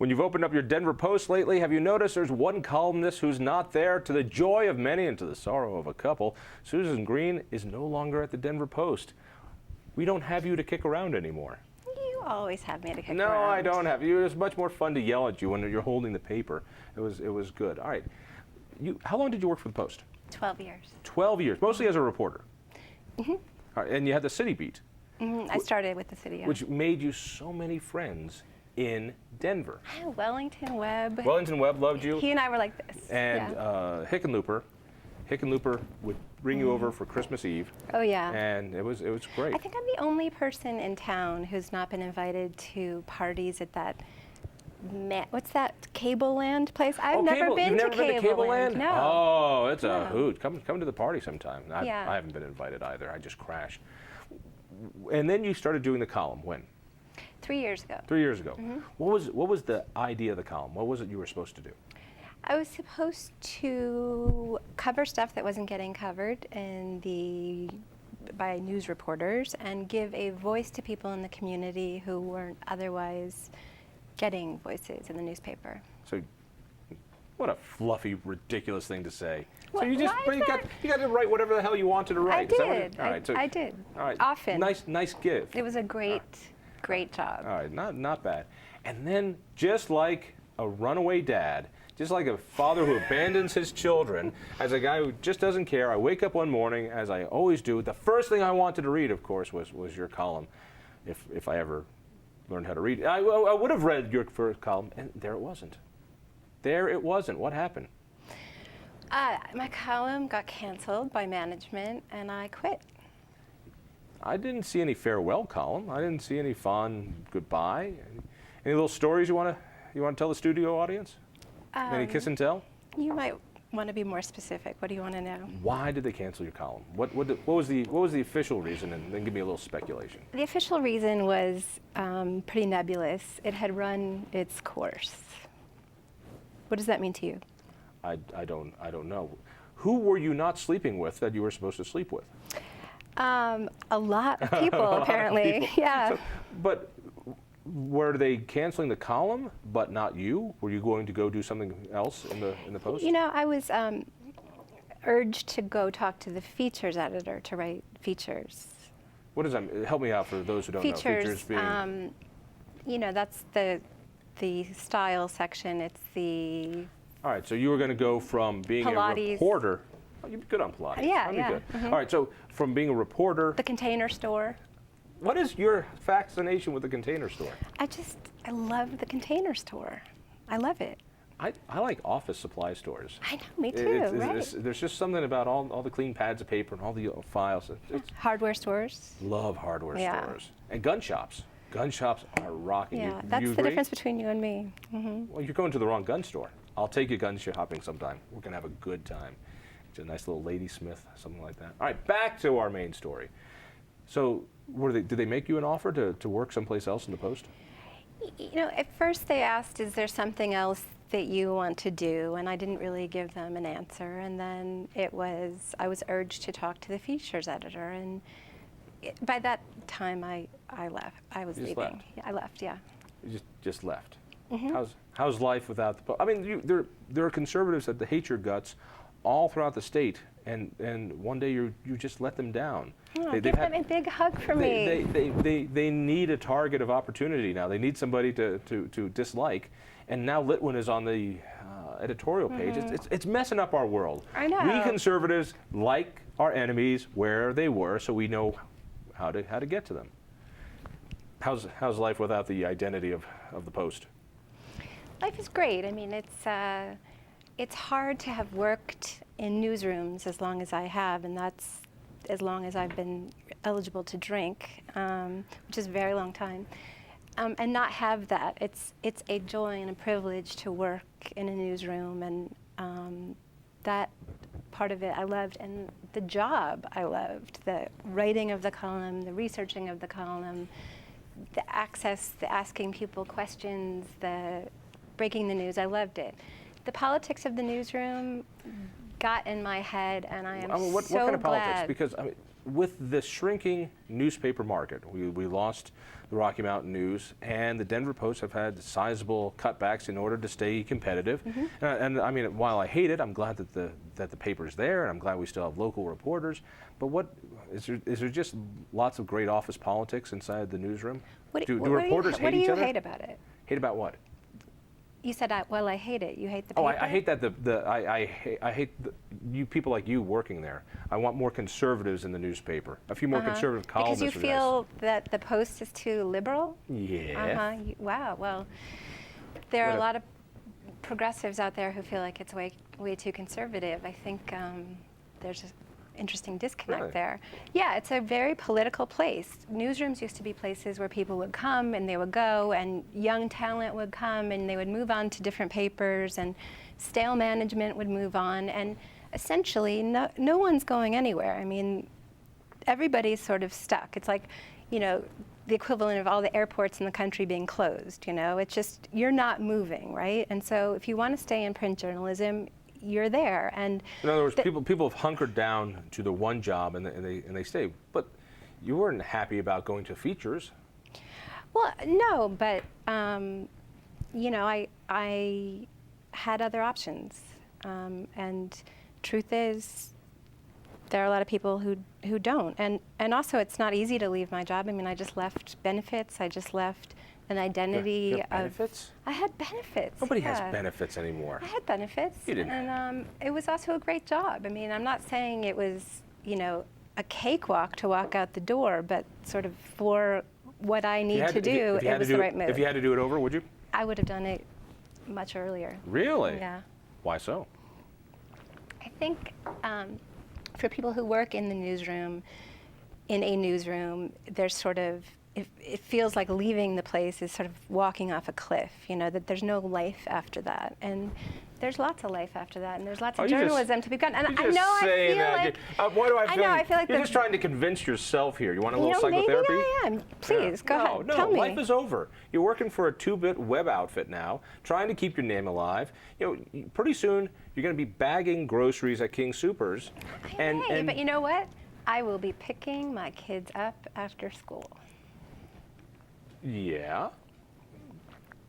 When you've opened up your Denver Post lately, have you noticed there's one columnist who's not there? To the joy of many and to the sorrow of a couple, Susan Greene is no longer at the Denver Post. We don't have you to kick around anymore. You always have me to kick around. No, I don't have you. It's much more fun to yell at you when you're holding the paper. It was good. All right. How long did you work for the Post? 12 years. 12 years, mostly as a reporter. Mm-hmm. All right, and you had the city beat. Mm-hmm. I started with the city, yeah. Which made you so many friends in Denver. Wellington Webb. Wellington Webb loved you. He and I were like this. And yeah. Hickenlooper would bring you over for Christmas Eve. Oh yeah. And it was great. I think I'm the only person in town who's not been invited to parties at that. What's that Cable Land place? I've never been to Cable Land. No. Oh, it's a hoot. Come to the party sometime. I haven't been invited either. I just crashed. And then you started doing the column when? 3 years ago. 3 years ago. Mm-hmm. What was the idea of the column? What was it you were supposed to do? I was supposed to cover stuff that wasn't getting covered by news reporters and give a voice to people in the community who weren't otherwise getting voices in the newspaper. So, what a fluffy, ridiculous thing to say. Well, so you got to write whatever the hell you wanted to write. I did. All right, I did. All right. Often. Nice gift. It was a great job. All right, not bad. And then, just like a runaway dad, just like a father who abandons his children, as a guy who just doesn't care, I wake up one morning, as I always do. The first thing I wanted to read, of course, was your column, if I ever learned how to read. I would have read your first column, and there it wasn't. There it wasn't. What happened? My column got canceled by management, and I quit. I didn't see any farewell column. I didn't see any fond goodbye. Any little stories you want to tell the studio audience? Any kiss and tell? You might want to be more specific. What do you want to know? Why did they cancel your column? What was the official reason? And then give me a little speculation. The official reason was pretty nebulous. It had run its course. What does that mean to you? I don't know. Who were you not sleeping with that you were supposed to sleep with? A lot of people, apparently. People. Yeah. So, but were they canceling the column, but not you? Were you going to go do something else in the Post? You know, I was urged to go talk to the features editor to write features. What does that mean? Help me out for those who don't know. Features being, you know, that's the style section. It's the. All right, so you were going to go from being Pilates. a reporter. Oh, you'd be good on Pilates. Yeah, That'd yeah. be good. Mm-hmm. All right, so from being a reporter. The Container Store. What is your fascination with the Container Store? I love the Container Store. I love it. I like office supply stores. I know, me too, right? There's just something about all the clean pads of paper and all the files. Hardware stores. Love hardware stores. And gun shops. Gun shops are rocking. Yeah, that's the difference between you and me. Mm-hmm. Well, you're going to the wrong gun store. I'll take you gun shopping sometime. We're going to have a good time. It's a nice little Ladysmith, something like that. All right, back to our main story. So, did they make you an offer to work someplace else in the Post? You know, at first they asked, is there something else that you want to do? And I didn't really give them an answer. And then I was urged to talk to the features editor. And by that time, I left. I was leaving. Left. Yeah, I left, yeah. You just left. Mm-hmm. How's life without the Post? I mean, there are conservatives that hate your guts all throughout the state, and one day you just let them down. Oh, give them a big hug for me. They need a target of opportunity now. They need somebody to dislike, and now Litwin is on the editorial page. Mm-hmm. It's messing up our world. I know. We conservatives like our enemies where they were, so we know how to get to them. How's life without the identity of the Post? Life is great. I mean, it's hard to have worked in newsrooms as long as I have, and that's as long as I've been eligible to drink, which is a very long time, and not have that. It's a joy and a privilege to work in a newsroom, and that part of it I loved, and the job I loved, the writing of the column, the researching of the column, the access, the asking people questions, the breaking the news. I loved it. The politics of the newsroom got in my head, and I am what so kind of glad. politics? Because with the shrinking newspaper market, we lost the Rocky Mountain News, and the Denver Post have had sizable cutbacks in order to stay competitive. And I mean, while I hate it, I'm glad that the paper's there, and I'm glad we still have local reporters. But what is there just lots of great office politics inside the newsroom? Do reporters hate each other? What do you hate about it? Hate about what? You said, well, I hate it. You hate the paper? Oh, I hate that I hate you people like you working there. I want more conservatives in the newspaper. A few more conservative columnists. Because you feel that the Post is too liberal? Yeah. Wow. Well, there are a lot of progressives out there who feel like it's way too conservative. I think there's an interesting disconnect there. Yeah, it's a very political place. Newsrooms used to be places where people would come and they would go, and young talent would come and they would move on to different papers, and stale management would move on, and essentially no one's going anywhere. I mean, everybody's sort of stuck. It's like, you know, the equivalent of all the airports in the country being closed, you know? It's just, you're not moving, right? And so if you want to stay in print journalism, you're there. And in other words, people have hunkered down to the one job and they stay. But you weren't happy about going to features. Well, no, but you know, I had other options, and truth is, there are a lot of people who don't. And also, it's not easy to leave my job. I mean, I just left benefits. I just left an identity you have benefits? I had benefits. Nobody has benefits anymore. I had benefits. You didn't. And it was also a great job. I mean, I'm not saying it was, you know, a cakewalk to walk out the door, but sort of for what I need to do, it was the right move. If you had to do it over, would you? I would have done it much earlier. Really? Yeah. Why so? I think for people who work in the newsroom, in a newsroom, there's sort of, it feels like leaving the place is sort of walking off a cliff, you know, that there's no life after that. And there's lots of life after that, and there's lots of journalism to be done. And I know I feel like you're just trying to convince yourself here. You want a little psychotherapy? Maybe I am. Please, go ahead. Tell me. Life is over. You're working for a 2-bit web outfit now, trying to keep your name alive. You know, pretty soon you're going to be bagging groceries at King Soopers. But you know what? I will be picking my kids up after school. Yeah.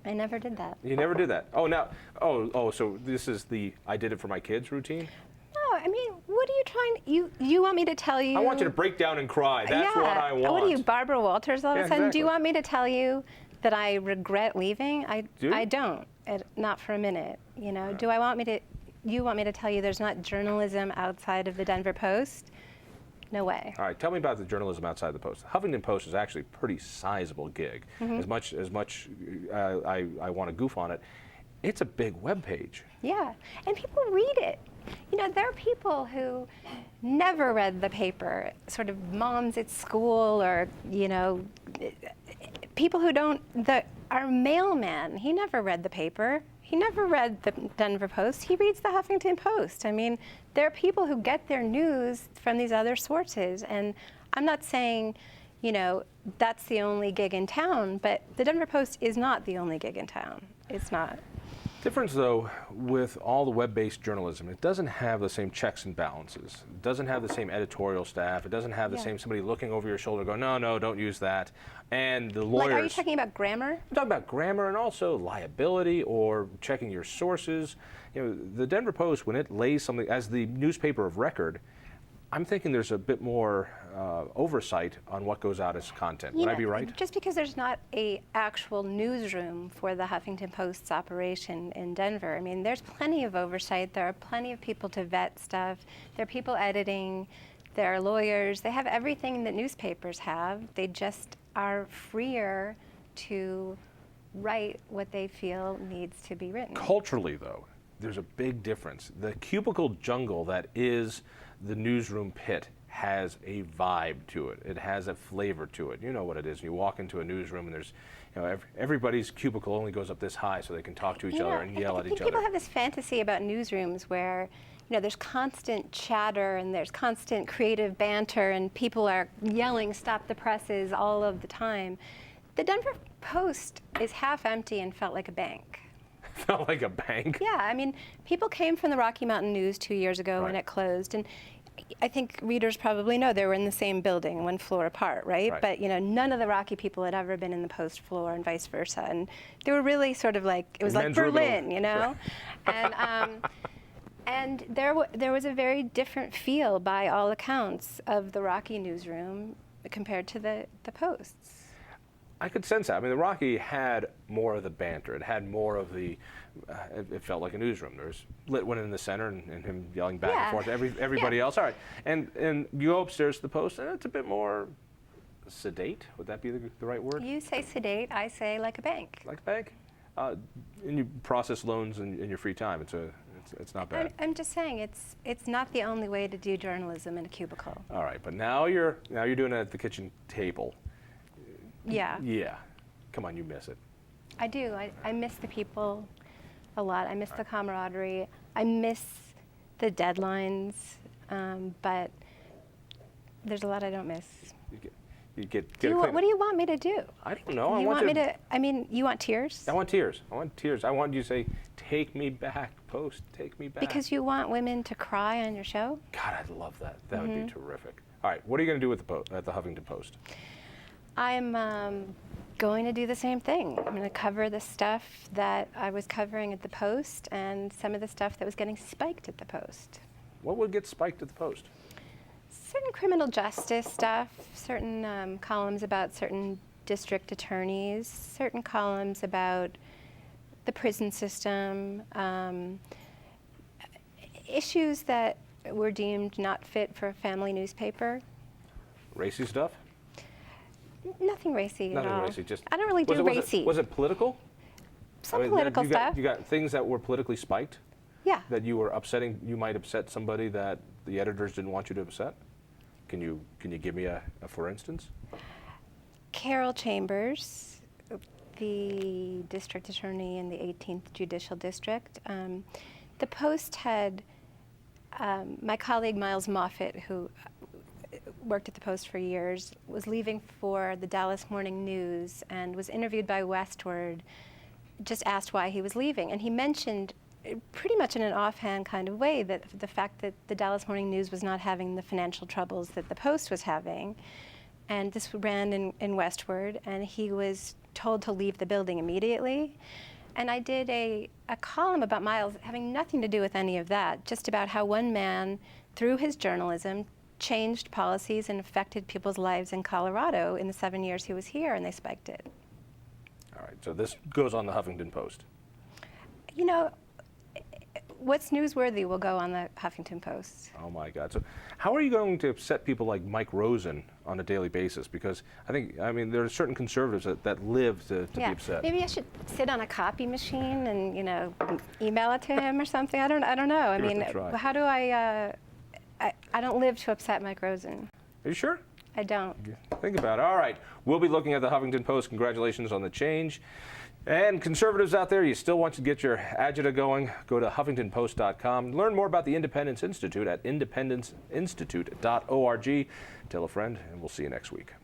I never did that. You never did that. So this is the I did it for my kids routine? No, I mean, what are you trying to, you want me to tell you? I want you to break down and cry. That's what I want. What are you, Barbara Walters all of a sudden? Exactly. Do you want me to tell you that I regret leaving? I don't. Not for a minute. You know, you want me to tell you there's not journalism outside of the Denver Post? No way. All right, tell me about the journalism outside the Post. Huffington Post is actually a pretty sizable gig. As much I want to goof on it, it's a big web page. Yeah, and people read it. You know, there are people who never read the paper, sort of moms at school, or, you know, people who don't, our mailman, he never read the paper. He never read the Denver Post. He reads the Huffington Post. I mean, there are people who get their news from these other sources. And I'm not saying, you know, that's the only gig in town, but the Denver Post is not the only gig in town. It's not. Difference, though, with all the web-based journalism, it doesn't have the same checks and balances. It doesn't have the same editorial staff. It doesn't have the same somebody looking over your shoulder going, no, don't use that. And the lawyers... Like, are you talking about grammar? I'm talking about grammar and also liability or checking your sources. You know, the Denver Post, when it lays something as the newspaper of record, I'm thinking there's a bit more oversight on what goes out as content. Would I be right? Just because there's not a actual newsroom for the Huffington Post's operation in Denver, I mean, there's plenty of oversight. There are plenty of people to vet stuff. There are people editing. There are lawyers. They have everything that newspapers have. They just are freer to write what they feel needs to be written. Culturally, though, there's a big difference. The cubicle jungle that is the newsroom pit has a vibe to it. It has a flavor to it. You know what it is. You walk into a newsroom and there's, you know, everybody's cubicle only goes up this high so they can talk to each other and yell at each other. I think people have this fantasy about newsrooms where, you know, there's constant chatter and there's constant creative banter and people are yelling, "Stop the presses," all of the time. The Denver Post is half empty and felt like a bank. Felt like a bank? Yeah, I mean, people came from the Rocky Mountain News 2 years ago when it closed, and I think readers probably know they were in the same building, one floor apart, right? Right. But none of the Rocky people had ever been in the Post floor, and vice versa. And they were really sort of like, it was like Men's Berlin, Rubino. And there was a very different feel, by all accounts, of the Rocky newsroom compared to the Post's. I could sense that. I mean, the Rocky had more of the banter. It had more of the. It felt like a newsroom. There's Litwin in the center and him yelling back and forth to everybody else. All right, and you go upstairs to the Post, and it's a bit more sedate. Would that be the right word? You say sedate, I say like a bank. Like a bank, and you process loans in your free time. It's not bad. I'm just saying it's not the only way to do journalism in a cubicle. All right, but now you're doing it at the kitchen table. Yeah. Yeah. Come on, you miss it. I do. I miss the people a lot. I miss the camaraderie. I miss the deadlines, but there's a lot I don't miss. You get What do you want me to do? I don't know. You want me to? I mean, you want tears? I want tears. I want tears. I want you to say, "Take me back, Post. Take me back." Because you want women to cry on your show? God, I'd love that. That would be terrific. All right, what are you going to do with at the Huffington Post? I'm going to do the same thing. I'm going to cover the stuff that I was covering at the Post and some of the stuff that was getting spiked at the Post. What would get spiked at the Post? Certain criminal justice stuff, certain columns about certain district attorneys, certain columns about the prison system, issues that were deemed not fit for a family newspaper. Racy stuff? Nothing racy Nothing at all. racy. Just I don't really do racy. Was it political? Some political stuff. You got things that were politically spiked? Yeah. That you were upsetting. You might upset somebody that the editors didn't want you to upset. Can you give me a for instance? Carol Chambers, the district attorney in the 18th Judicial District. The Post had my colleague Miles Moffat, who worked at the Post for years, was leaving for the Dallas Morning News and was interviewed by Westward, just asked why he was leaving. And he mentioned, pretty much in an offhand kind of way, that the fact that the Dallas Morning News was not having the financial troubles that the Post was having. And this ran in Westward, and he was told to leave the building immediately. And I did a column about Miles having nothing to do with any of that, just about how one man, through his journalism, changed policies and affected people's lives in Colorado in the 7 years he was here, and they spiked it. All right, so this goes on the Huffington Post. You know, what's newsworthy will go on the Huffington Post. Oh my God! So, how are you going to upset people like Mike Rosen on a daily basis? Because I mean, there are certain conservatives that live to be upset. Maybe I should sit on a copy machine and email it to him or something. I don't know. I mean, how do I don't live to upset Mike Rosen. Are you sure? I don't. Think about it. All right, we'll be looking at the Huffington Post. Congratulations on the change. And conservatives out there, you still want to get your agita going, go to HuffingtonPost.com. Learn more about the Independence Institute at independenceinstitute.org. Tell a friend, and we'll see you next week.